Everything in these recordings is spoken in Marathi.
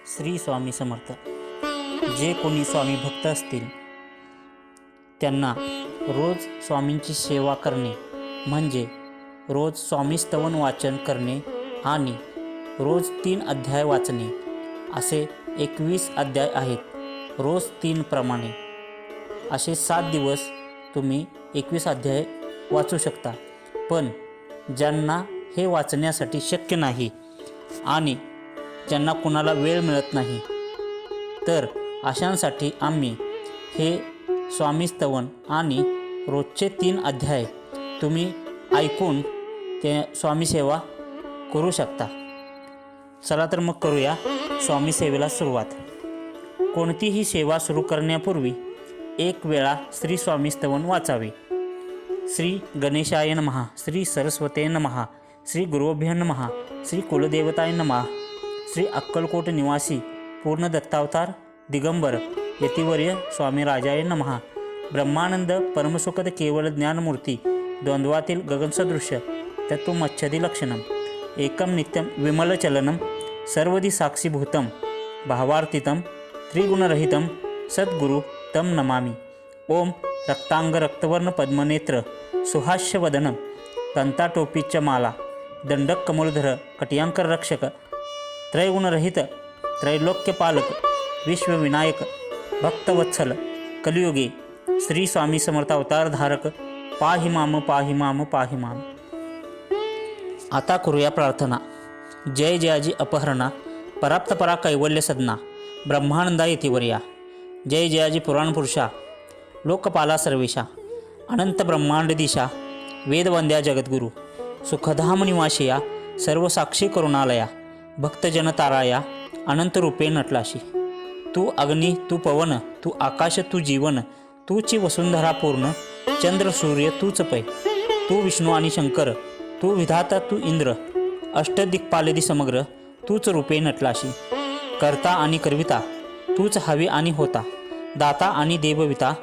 श्री स्वामी समर्थ. जे कोणी स्वामी भक्त असतील त्यांना रोज स्वामींची सेवा करणे म्हणजे रोज स्वामी स्तवन वाचन करणे आणि रोज 3 अध्याय वाचणे असे 21 अध्याय आहेत. रोज 3 प्रमाणे असे 7 दिवस तुम्ही 21 अध्याय वाचू शकता. पण ज्यांना हे वाचण्यासाठी शक्य नाही आणि ज्यांना कुणाला वेळ मिळत नाही तर अशांसाठी आम्ही हे स्वामी स्तवन आणि रोजचे 3 अध्याय तुम्ही ऐकून ते स्वामी सेवा करू शकता. चला तर मग करूया स्वामी सेवेला सुरुवात. कोणतीही सेवा सुरू करण्यापूर्वी 1 वेळा श्री स्वामी स्तवन वाचावे. श्री गणेशाय नमः, श्री सरस्वते नमः, श्री गुरुभ्यो नमः, श्री कुलदेवताय नमः, श्री अक्कलकोट निवासी पूर्ण दत्तावतार दिगंबर यतिवर्य स्वामी राजाय नमः, ब्रह्मानंद परमसुखद केवल ज्ञानमूर्ती द्वंद्वातील गगनसदृश्य तत्वमच्छदी लक्षणम एकम नित्यम विमलचलनम सर्वदी साक्षीभूतम भावार्थितम त्रिगुणरहितम सद्गुरु तम नमामि. ओम रक्तांग रक्तवर्ण पद्मनेत्र सुहास्यवदनम कंताटोपीच माला दंडक कमलधर कटियांकर रक्षक त्रैगुणरहित त्रैलोक्यपालक विश्वविनायक भक्तवत्सल कलियुगे श्री स्वामी समर्थ अवतार धारक पाहि माम पाहि माम पाहि माम. आता करूया प्रार्थना. जय जयाजी अपहरणा पराप्तपरा कैवल्य सदना ब्रह्मानंदा यतिवर्या. जय जयाजी पुराण पुरुषा लोकपाला सर्वेशा अनंत ब्रह्मांड दिशा वेदवंद्या जगद्गुरु सुखधाम निवासिया सर्व साक्षी करुणालया भक्तजन ताराया अनंत रूपे नटलाशी. तू अग्नी तू पवन तू आकाश तू जीवन तूची वसुंधरा पूर्ण चंद्र सूर्य तूच पै. तू विष्णू आणि शंकर तू विधाता तू इंद्र अष्टदिक्पालदी समग्र तूच रूपे नटलाशी. करता आणि करविता तूच हवी आणि होता दाता आणि देवविता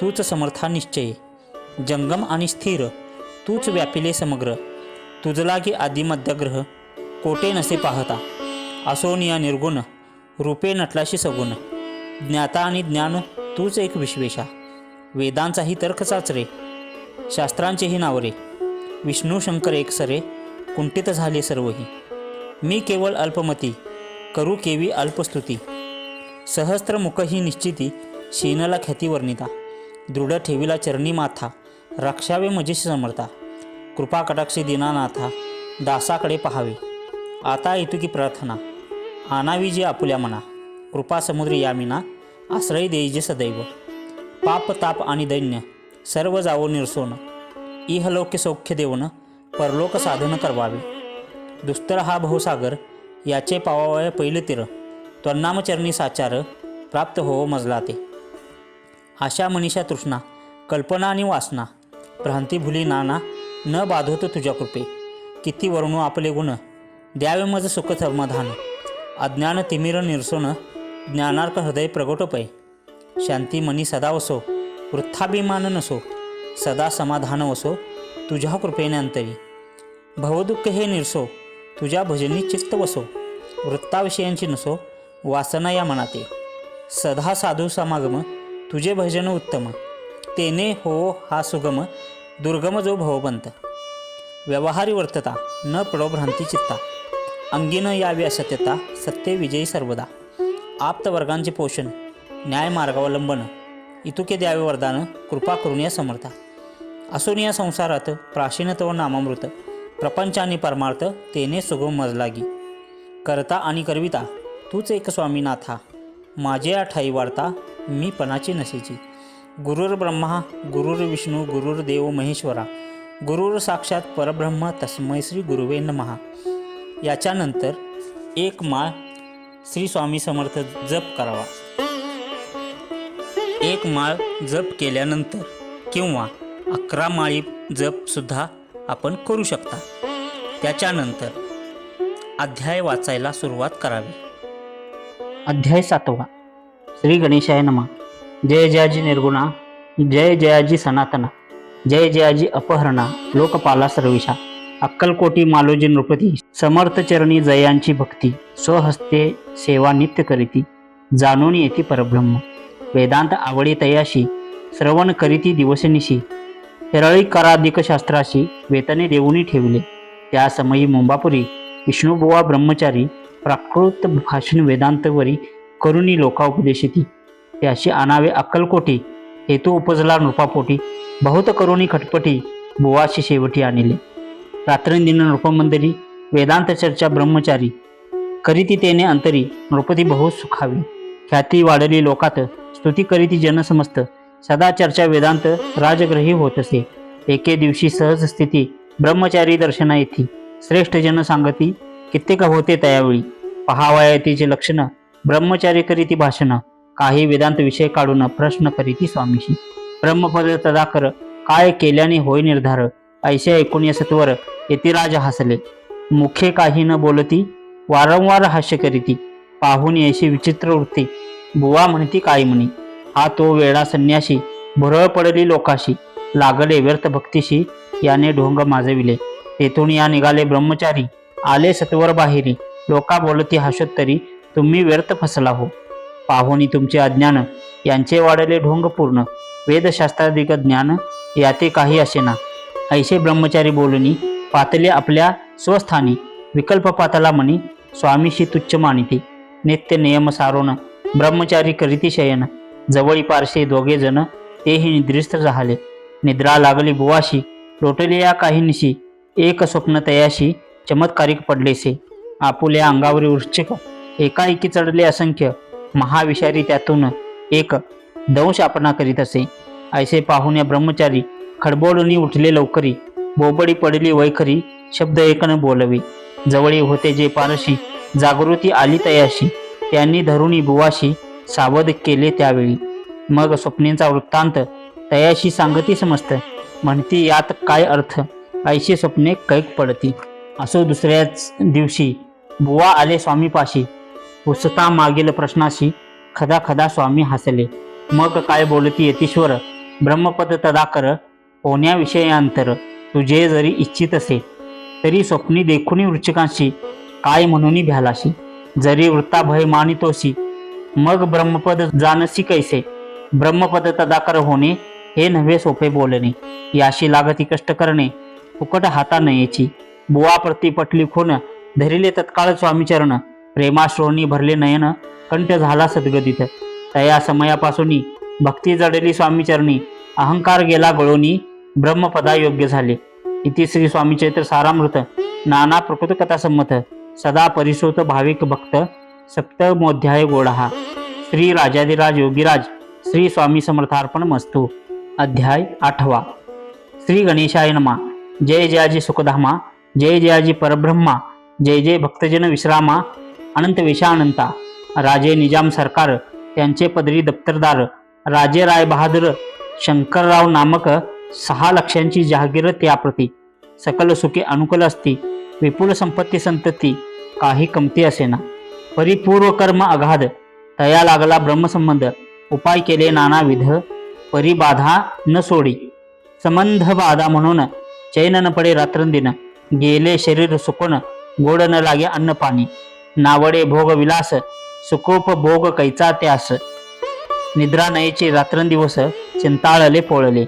तूच समर्था निश्चय. जंगम आणि स्थिर तूच व्यापिले समग्र तुझलागी आदिमध्यग्रह कोटे नसे पाहता. असोनिया निर्गुण रूपे नटलाशी सगुण ज्ञाता आणि ज्ञान तूच एक विश्वेशा. वेदांचाही तर्क चाचरे शास्त्रांचेही नावरे विष्णू शंकर एक सरे कुंठित झाले सर्वही. मी केवळ अल्पमती करू केवी अल्पस्तुती सहस्त्रमुख ही निश्चिती शीनला ख्याती वर्णिता. दृढ ठेविला चरणी माथा रक्षावे मजेशी समर्था. कृपा कटाक्षी दीनानाथा दासाकडे पहावे. आता येतुकी प्रार्थना आनावी जे आपुल्या मना कृपा समुद्र यामिना आश्रय देईजे सदैव. पाप ताप आणि दैन्य सर्व जावो निरसोन इहलोक्य सौख्य देऊन परलोक साधन करवावे. दुस्तर हा भवसागर याचे पावावय पहिले तीर त्वन्नामचरणी साचार प्राप्त होवो मजला ते. आशा मनीषा तृष्णा कल्पना आणि वासना भ्रांती भुली नाना न बाधोत तुझ्या कृपे. किती वर्णू आपले गुण द्यावे मज सुख समाधान अज्ञान तिमिर निरसोन ज्ञानार्क हृदय प्रगटोपय. शांती मनी सदा वसो वृथाभिमान नसो सदा समाधान वसो तुझ्या कृपेने अंतरी. भवदुःख हे निरसो तुझ्या भजनी चित्त वसो वृत्ताविषयांची नसो वासना या मनाते. सदा साधू समागम तुझे भजन उत्तम तेने हो हा सुगम दुर्गम जो भवबंत. व्यवहारी वर्तता न पडो भ्रांती चित्ता अंगी न यावी असत्यता सत्य विजयी सर्वदा. आप्तवर्गांचे पोषण न्याय मार्गावलंबन इतुके द्यावे वरदान कृपा करून या समर्था. असून या संसारात प्राचीनत्व नामामृत प्रपंच आणि परमार्थ तेने सुगम मजलागी. करता आणि करविता तूच एक स्वामीनाथा माझे ठाई वार्ता मी पणाची नसेची. गुरुर ब्रह्मा गुरुर विष्णू गुरुर देव महेश्वरा गुरुर साक्षात परब्रह्म तस्मै श्री गुरुवे नमः. याच्यानंतर 1 माळ श्री स्वामी समर्थ जप करावा. 1 माळ जप केल्यानंतर किंवा 11 माळी जप सुद्धा आपण करू शकता. त्याच्यानंतर अध्याय वाचायला सुरुवात करावी. अध्याय 7. श्री गणेशाय नमः. जय जयाजी निर्गुणा जय जयाजी सनातना जय जयाजी अपहरणा लोकपाला सर्वेशा अक्कलकोटी मालोजी नृपती समर्थ चरणी जयांची भक्ती स्वहस्ते सेवा नित्य करीती जाणून येती परब्रह्म वेदांत आवडी तयाशी श्रवण करीती दिवसनिशी हिरळी कराधिक शास्त्राशी वेतने देऊनी ठेवले त्या समयी मुंबापुरी विष्णुबुवा ब्रह्मचारी प्राकृत भाषण वेदांतवरी करुणी लोका उपदेशिती त्याशी आणावे अक्कलकोटी हेतू उपजला नृपापोटी बहुत करुणी खटपटी बुवाशी शेवटी आणले रात्रंदिन नृपमंदिरी वेदांत चर्चा ब्रह्मचारी करीती तेने अंतरी नृपती बहु सुखावी ख्याती वाढली लोकात स्तुती करीती जनसमस्त सदा चर्चा वेदांत राजग्रही होत असे एके दिवशी सहज स्थिती ब्रह्मचारी दर्शना येती श्रेष्ठ जन सांगती कित्येक होते तयावेळी पहावयातीचे लक्षण ब्रह्मचारी करीती भाषण काही वेदांत विषय काढून प्रश्न करीती स्वामीशी ब्रह्मपद तदाकर काय केल्याने होय निर्धार ऐसे ऐकून या सत्वर यतिराज हसले मुखे काही न बोलती वारंवार हास्य करीती पाहून ऐशी विचित्र वृत्ती बुवा म्हणती काय म्हणी हा तो वेडा संन्याशी भुरळ पडली लोकाशी लागले व्यर्थ भक्तीशी याने ढोंग माजविले तेथून या निघाले ब्रह्मचारी आले सत्वर बाहेरी लोका बोलती हाशोत्तरी तुम्ही व्यर्थ फसला हो पाहुनी तुमचे अज्ञान यांचे वाढले ढोंग पूर्ण वेदशास्त्राधिक ज्ञान याते काही असेना ऐसे ब्रह्मचारी बोलणी पातले आपल्या स्वस्थानी विकल्प पातला म्हणी स्वामीशी तुच्छ मानिती नित्य नियम सारोन ब्रह्मचारी करीती शयन जवळी पारसे दोघे जण तेही निद्रिस्त झाले निद्रा लागली बुवाशी लोटले या काही निशी एक स्वप्न तयाशी चमत्कारिक पडलेसे आपुल्या अंगावरील वृश्चिक एकाएकी चढले असंख्य महाविषारी त्यातून एक दंश आपणा करीत असे ऐसे पाहून या ब्रह्मचारी खडबोडून उठले लवकरी बोबडी पडली वैखरी शब्द एकन बोलवे जवळी होते जे पारशी जागृती आली तयाशी त्यांनी धरुणी बुवाशी सावध केले त्यावेळी मग स्वप्नेंचा वृत्तांत तयाशी सांगती समस्त म्हणती यात काय अर्थ ऐशी स्वप्ने कैक पडती असो दुसऱ्याच दिवशी बुवा आले स्वामीपाशी पुसता मागील प्रश्नाशी खदा खदा स्वामी हसले मग काय बोलती यतीश्वर ब्रह्मपद तदाकर होण्याविषयांतर तुझे जरी इच्छित असे तरी स्वप्नी देखुनी वृश्चिकांशी काय म्हणून भ्यालाशी जरी वृत्ता भय मानितोसी मग ब्रह्मपद जानसी कैसे ब्रह्मपद तदाकर होणे हे नव्हे सोपे बोलणे याशी लागती कष्ट करणे फुकट हाता नयेची बुवा प्रति पटली खून धरिले तत्काळ स्वामीचरण प्रेमाश्रोणी भरले नयन कंठ झाला सद्गदित तया समयापासून भक्ती जडली स्वामीचरणी अहंकार गेला गळोनी ब्रह्मपदा योग्य झाले इति श्री स्वामी चैत्र सारामृत नाना प्रकृत कथा संमत सदा परिश्रुत भाविक भक्त सप्तमोध्याय गोडहा श्री राजाधिराज योगीराज श्री स्वामी समर्थार्पण मस्तु अध्याय 8 श्री गणेशाय नमा जय जयाजी सुखधामा जय जयाजी परब्रह्मा जय जय भक्तजन विश्रामा अनंत विषानंता राजे निजाम सरकार त्यांचे पदरी दप्तरदार राजे राय बहादूर शंकरराव नामक 6 लक्षांची जहागीर त्याप्रती सकल सुखे अनुकूल असती विपुल संपत्ती संतती काही कमती असेना परिपूर्व कर्म अगाध तया लागला ब्रह्मसंबंध उपाय केले नानाविध परिबाधा न सोडी संबंध बाधा म्हणून चैन न पडे रात्रंदिन गेले शरीर सुकून गोड न लागे अन्न पाणी नावडे भोग विलास सुकोप भोग कैचा त्यास निद्रा नयेचे रात्रंदिवस चिंताळले पोळले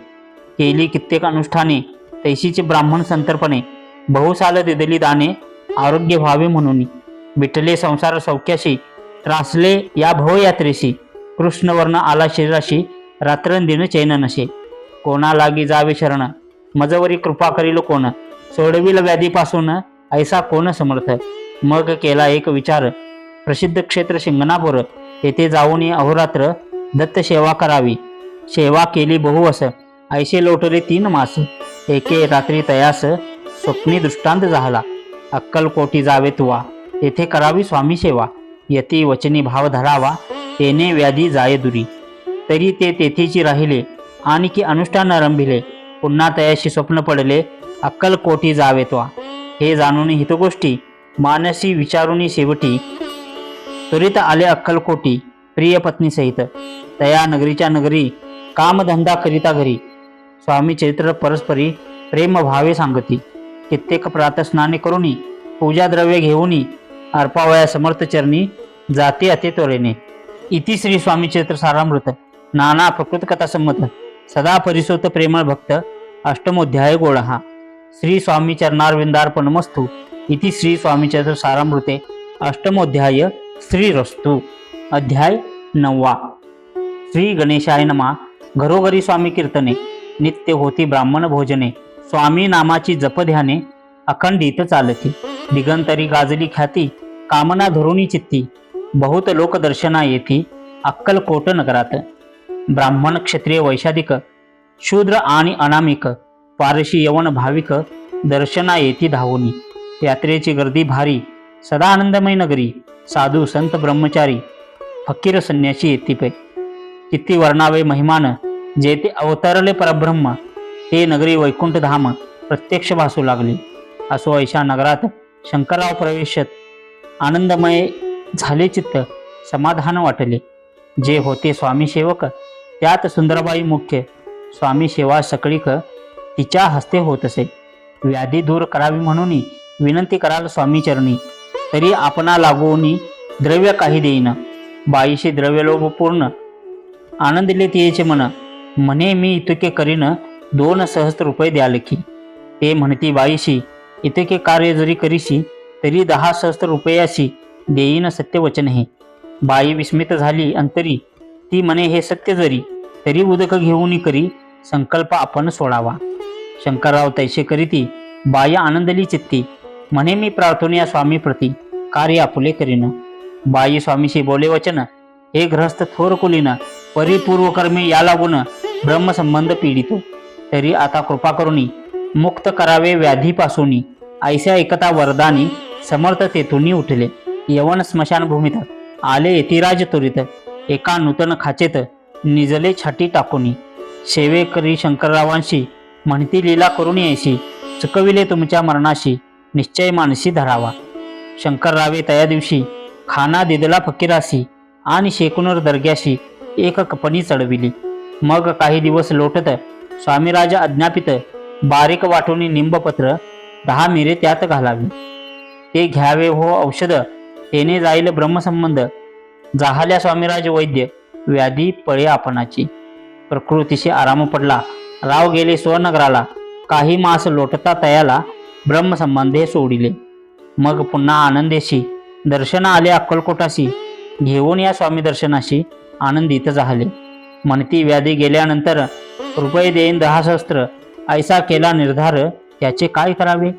केली कित्येक अनुष्ठाने तैशीचे ब्राह्मण संतर्पणे बहुसाल दिदली दाने आरोग्य व्हावे म्हणून विठले संसार सौख्याशी त्रासले या भवयात्रेशी कृष्णवर्ण आला शरीराशी रात्रंदिन चैन नशे कोणा लागी जावे शरण मजवरी कृपा करील कोण सोडविल व्याधीपासून ऐसा कोण समर्थ मग केला एक विचार प्रसिद्ध क्षेत्र शिंगणापूर येथे जाऊन अहोरात्र दत्त सेवा करावी सेवा केली बहुवस ऐसे लोटले 3 मास एके रात्री तयास स्वप्नी दृष्टांत झाला अक्कलकोटी जावे तुवा तेथे करावी स्वामी सेवा यती वचनी भाव धरावा तेने व्याधी जाये दुरी तरी ते तेथेची राहिले आणि की अनुष्ठान आरंभिले पुन्हा तयाशी स्वप्न पडले अक्कलकोटी जावे त्वा हे जाणून हितगोष्टी मानसी विचारुनी शेवटी त्वरित आले अक्कलकोटी प्रिय पत्नी सहित तया नगरीच्या नगरी कामधंदा करिता घरी स्वामी चैत्र परस्परी प्रेम भावे सांगती कित्येक प्रातस्नाने करुनी पूजा द्रव्य घेऊनी अर्पावया समर्थ चरणी जाते अति त्वरेने. इति श्री स्वामी चरित्र सारामृत नाना प्रकृत कथा संमत सदा परिसोत प्रेमळ भक्त अष्टमोध्याय गोळहा. श्री स्वामी चरणारविंदार्पणमस्तु. इति श्री स्वामी चरित्र सारामृते अष्टमोध्याय श्रीरस्तु. अध्याय 9. श्री गणेशाय नमा. घरोघरी स्वामी कीर्तने नित्य होती ब्राह्मण भोजने. स्वामी नामाची जपध्याने अखंडित चालती. दिगंतरी गाजली ख्याती कामना धरुणी चित्ती. बहुत लोक दर्शना येती अक्कलकोट नगरात. ब्राह्मण क्षत्रिय वैशाधिक शूद्र आणि अनामिक पारशी यवन भाविक दर्शना येती धावूनी. यात्रेची गर्दी भारी सदा आनंदमय नगरी. साधू संत ब्रह्मचारी फकीर संन्यासी येती पे. किती वर्णावे महिमान जेथे अवतरले परब्रह्म. ते नगरी वैकुंठ धाम प्रत्यक्ष भासू लागली. असो ऐशा नगरात शंकरराव प्रवेशत आनंदमय झाले चित्त समाधान वाटले. जे होते स्वामी सेवक त्यात सुंदरबाई मुख्य. स्वामी सेवा सकळीक तिच्या हस्ते होत असे. व्याधी दूर करावी म्हणून विनंती कराल स्वामी चरणी. तरी आपणा लागून द्रव्य काही देईन. बाईशी द्रव्यलोभ पूर्ण आनंदले तिचे मन. म्हणे मी इतके करीन 2 सहस्त्र रुपये द्याल की. ते म्हणती बाईशी इतके कार्य जरी करीशी तरी 10 सहस्त्र रुपयाशी देईन सत्य वचन हे. बाई विस्मित झाली अंतरी. ती म्हणे हे सत्य जरी तरी उदक घेऊन करी संकल्प आपण सोडावा. शंकरराव तैसे करीती. बाई आनंदली चित्ती. म्हणे मी प्रार्थना स्वामी प्रती कार्य आपुले करीन. बाई स्वामीशी बोले वचन. हे गृहस्थ थोर कुलीन परिपूर्व कर्मे या लागून ब्रह्मसंबंध पीडितो. तरी आता कृपा करुनी मुक्त करावे व्याधीपासून. ऐसा एकता वरदानी समर्थ तेथुनी उठले. यवन स्मशानभूमीत आले यतिराज त्वरित. एका नूतन खाचेत निजले छाटी टाकूनी. सेवे करी शंकररावांशी म्हणती लीला करून यायशी. चुकविले तुमच्या मरणाशी निश्चय मानसी धरावा. शंकररावे तया दिवशी खाना दिदला फकीरासी आणि शेकुनर दर्ग्याशी एक कपणी चढविली. मग काही दिवस लोटत स्वामीराजा आज्ञापित बारीक वाटून निंबपत्र 10 मिरे त्यात घालावी. ते घ्यावे हो औषध तेने जाईल ब्रह्मसंबंध. जाहल्या स्वामीराज वैद्य व्याधी पळे आपणाची. प्रकृतीशी आराम पडला. राव गेले स्वनगराला. काही मास लोटता तयाला ब्रह्मसंबंधे सोडिले. मग पुन्हा आनंदेशी दर्शन आले अक्कलकोटाशी. घेऊन या स्वामी दर्शनाशी आनंदित झाले. म्हणती व्याधी गेल्यानंतर रुपये देईन 10 सहस्त्र. ऐसा केला निर्धार त्याचे काय करावे.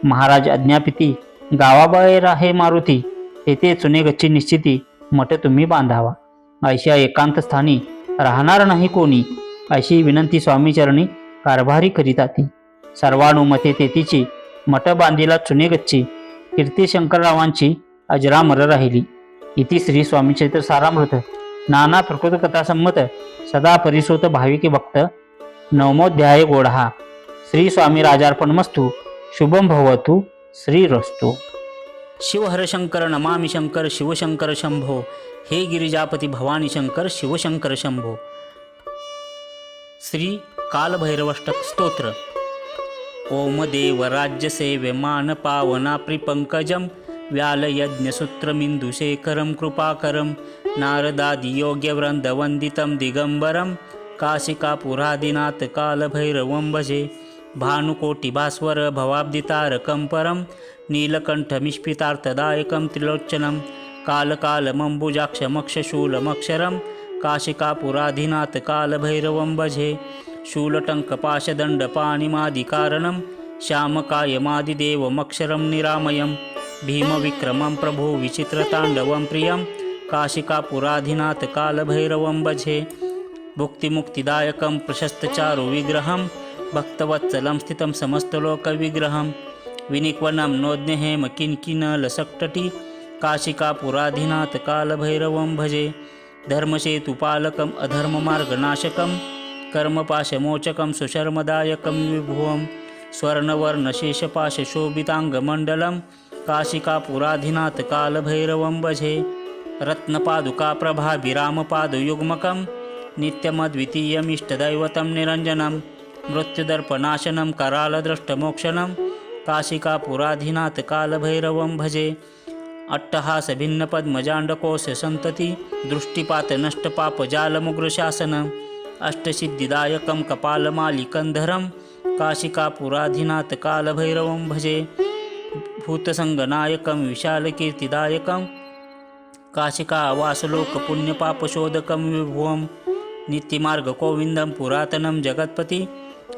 महाराज आज्ञापिती गावाबाहेर आहे मारुती. तेथे चुने गच्ची निश्चिती मठ तुम्ही बांधावा. ऐशा एकांत स्थानी राहणार नाही कोणी. अशी विनंती स्वामीचरणी कारभारी करीताती. सर्वानुमते तेथीची मठ बांधिला चुने गच्ची. कीर्ती शंकररावांची अजरामर राहिली. इति श्री स्वामी चरित्र सारामृत नाना प्रकृत कथा संमत सदा परिसोत भाविकी भक्त 9मोध्याय गोढहा. श्री स्वामी राजार्पणमस्तु. शुभम भवतु. श्रीरस्तु. शिवहर शंकर नमामि शंकर शिवशंकर शंभो. हे गिरिजापती भवानी शंकर शिवशंकर शंभो. श्री कालभैरवष्टक स्तोत्र. ओम देव राज्य सेव्यमान पावना प्रिपंकजम व्यालयज्ञसूत्रमिन्दुशेखरं कृपाकरं नारदादि योग्यवृन्दवन्दितं दिगम्बरं काशिकापुरादिनाथ कालभैरवं भजे. भानुकोटिभास्वर भवाब्दितारकं परं नीलकण्ठमिष्पितार्थदायकं त्रिलोचनं कालकालमम्बुजाक्षमक्षशूलमक्षरं काशिकापुराधिनाथ कालभैरवं भजे. शूलटङ्कपाशदण्डपाणिमादिकारणं श्यामकायमादिदेवमक्षरं निरामयं भीमविक्रमं प्रभो विचित्रताण्डवं प्रियं काशिकापुराधिनाथ कालभैरवं भजे. भुक्तिमुक्तिदायकं प्रशस्तचारु विग्रहं भक्तवत्सलं स्थितं समस्तलोकविग्रहं विनिक्वनं नोज्ञहेम किन्किनलसक्तटी काशिकापुराधिनाथ कालभैरवं भजे. धर्मसेतुपालकम् अधर्ममार्गनाशकं कर्मपाशमोचकं सुशर्मदायकं विभुवं स्वर्णवर्णशेषपाशशोभिताङ्गमण्डलं काशिकापुराधिनाथ कालभैरवं भजे. रत्नपादुकाप्रभाभिरामपादयुग्मकं नित्यमद्वितीयमिष्टदैवतं निरञ्जनं मृत्युदर्पनाशनं करालदृष्टमोक्षणं काशिकापुराधीनाथ कालभैरवं भजे। अट्टहास भिन्न पद्मजांडकोश संतती दृष्टिपात नष्टपाप जालमुग्रशासन। अष्टसिद्धिदायकं कपालमालिकंधरं काशिकापुराधीनाथ कालभैरवं भजे। भूतसंगनायकं विशालकीर्तिदायकं काशिकावासलोक पुण्यपापशोधकं विभुवं। नित्यमार्ग गोविंदं पुरातनं जगत्पति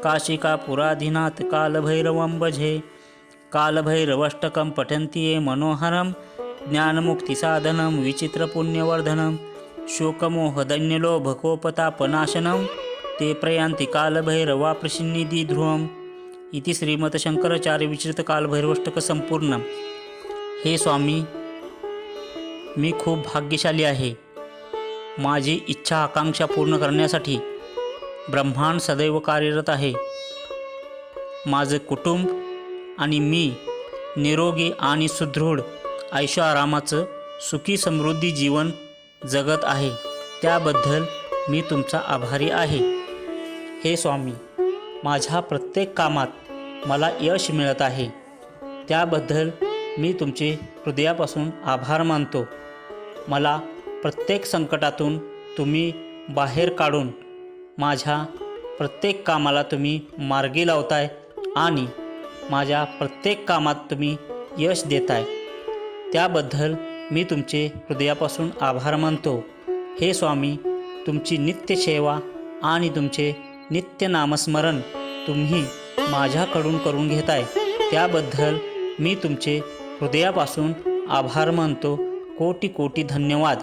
काशिकापुराधीनाथ कालभैरवं भजे। कालभैरवष्टकं पठन्ति ये मनोहरं ज्ञानमुक्तिसाधनं विचित्रपुण्यवर्धनं। शोकमोहदैन्यलोभकोपतापनाशनं ते प्रयान्ति कालभैरवाप्रसिन्निधि ध्रुवम्। इति श्रीमतशंकराचार्य विचित्र कालभैरवाष्टक संपूर्ण। हे स्वामी, मी खूप भाग्यशाली आहे. माझी इच्छा आकांक्षा पूर्ण करण्यासाठी ब्रह्मांड सदैव कार्यरत आहे. माझं कुटुंब आणि मी निरोगी आणि सुदृढ ऐशोआरामाचं सुखी समृद्धी जीवन जगत आहे. त्याबद्दल मी तुमचा आभारी आहे. हे स्वामी, माझ्या प्रत्येक कामात मला यश मिळत आहे. त्याबद्दल मी तुमचे हृदयापासून आभार मानतो. मला प्रत्येक संकटातून तुम्ही बाहेर काढून माझ्या प्रत्येक कामाला तुम्ही मार्गी लावताय आणि माझ्या प्रत्येक कामात तुम्ही यश देताय. त्याबद्दल मी तुमचे हृदयापासून आभार मानतो. हे स्वामी, तुमची नित्य सेवा आणि तुमचे नित्य नामस्मरण तुम्ही माझ्याकडून करून घेताय. त्याबद्दल मी तुमचे हृदयापासून आभार मानतो. कोटी कोटी धन्यवाद.